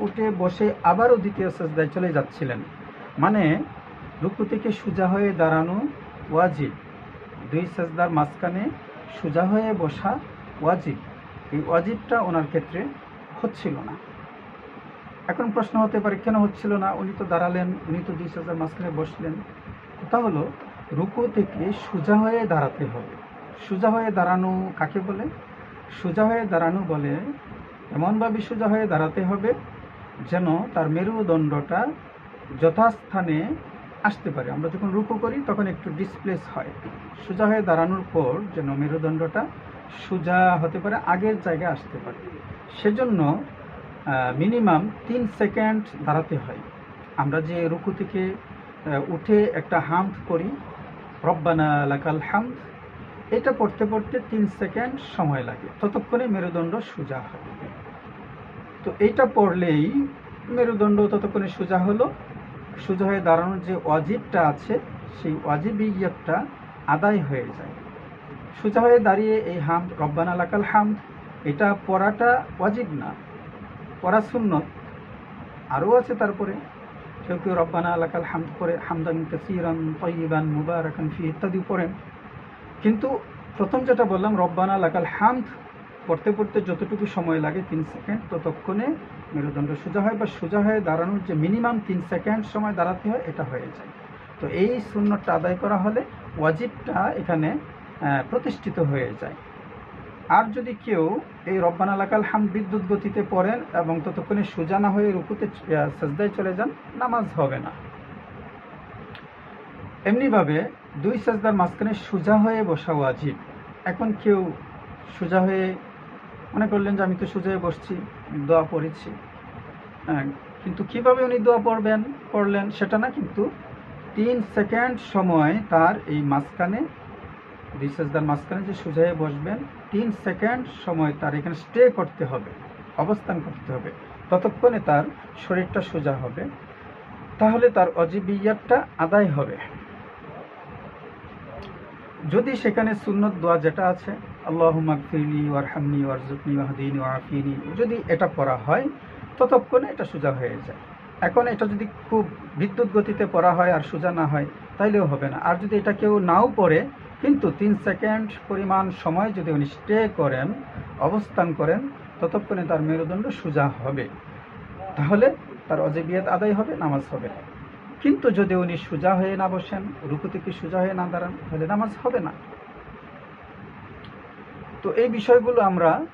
উঠে বসে আবারও দ্বিতীয় সাজদায় চলে যাচ্ছিলেন, মানে রুকু থেকে সোজা হয়ে দাঁড়ানো ওয়াজিব, দুই সাজদার মাঝখানে সোজা হয়ে বসা ওয়াজিব। এই ওয়াজিবটা ওনার ক্ষেত্রে হচ্ছিল না। এখন প্রশ্ন হতে পারে কেন হচ্ছিল না? উনি তো দাঁড়ালেন, উনি তো দুই সাজদার মাঝখানে বসলেন। কথা হলো রুকু থেকে সোজা হয়ে দাঁড়াতে হবে। সোজা হয়ে দাঁড়ানো কাকে বলে? সোজা হয়ে দাঁড়ানো বলে এমনভাবে সোজা হয়ে দাঁড়াতে হবে যেন তার মেরুদণ্ডটা যথাস্থানে আসতে পারে। আমরা যখন রুকু করি তখন একটু ডিসপ্লেস হয়। সোজা হয়ে দাঁড়ানোর পর যেন মেরুদণ্ডটা সোজা হতে পারে, আগের জায়গায় আসতে পারে। সেজন্য মিনিমাম 3 সেকেন্ড দাঁড়াতে হয়। আমরা যে রুকু থেকে উঠে একটা হামদ করি, রব্বানা লাকাল হামদ, এটা পড়তে পড়তে 3 সেকেন্ড সময় লাগে, ততক্ষণে মেরুদণ্ড সোজা হয়। তো এইটা পড়লেই মেরুদণ্ড ততক্ষণে সোজা হলো। সোজা হয়ে দাঁড়ানোর যে ওয়াজিবটা আছে সেই ওয়াজিবিয়তটা আদায় হয়ে যায়। সোজা হয়ে দাঁড়িয়ে এই হামদ, রব্বানা লাকাল হামদ, এটা পড়াটা ওয়াজিব না, পড়া সুন্নত। আরও আছে তারপরে কেউ কেউ রব্বানা লাকাল হামদ করে হামদান কাসীরান তাইয়িবান মুবারাকান ফি ইত্যাদি পড়েন। কিন্তু প্রথম যেটা বললাম রব্বানা লাকাল হামদ পড়তে পড়তে যতটুকু সময় লাগে 3 সেকেন্ড, ততক্ষণে মেরুদণ্ড সোজা হয়, বা সোজা হয়ে দাঁড়ানোর যে মিনিমাম 3 সেকেন্ড সময় দাঁড়াতে হয় এটা হয়ে যায়। তো এই সুন্নতটা আদায় করা হলে ওয়াজিবটা এখানে প্রতিষ্ঠিত হয়ে যায়। আর যদি কেউ এই রব্বানা লাকাল হামদ বিদ্যুৎ গতিতে পড়েন এবং ততক্ষণে সোজা না হয়ে রুকুতে সাজদায় চলে যান, নামাজ হবে না। এমনিভাবে দুই সাজদার মাঝখানে সোজা হয়ে বসা ওয়াজিব। এখন কেউ সোজা হয়ে মনে করলেন যে আমি তো সোজা হয়ে বসছি, দোয়া পড়েছি, কিন্তু কিভাবে উনি দোয়া পড়লেন সেটা না, কিন্তু 3 সেকেন্ড সময় তার এই মাঝখানে, দুই সাজদার মাঝখানে যে সোজা হয়ে বসবেন 3 সেকেন্ড সময় তার এখানে স্টে করতে হবে, অবস্থান করতে হবে, ততক্ষণে তার শরীরটা সোজা হবে। তাহলে তার ওয়াজিবিয়তটা আদায় হবে। যদি সেখানে সুন্নত দোয়া যেটা আছে আল্লাহুম্মা গফিরলি ওয়ারহামনি ওয়ারযুকনি ওয়াহদিনি ওয়াআফিনি, যদি এটা পড়া হয় ততক্ষণে এটা সোজা হয়ে যায়। এখন এটা যদি খুব বিদ্যুৎ গতিতে পড়া হয় আর সোজা না হয় তাইলেও হবে না। আর যদি এটা কেউ নাও পড়ে কিন্তু 3 সেকেন্ড পরিমাণ সময় যদি উনি স্টে করেন, অবস্থান করেন, ততক্ষণে তার মেরুদণ্ড সোজা হবে, তাহলে তার ওয়াজিবিয়ত আদায় হবে, নামাজ হবে। কিন্তু যদি উনি সোজা হয়ে না বসেন, রুকু থেকে সোজা হয়ে না দাঁড়ান, তাহলে নামাজ হবে না। তো এই বিষয়গুলো আমরা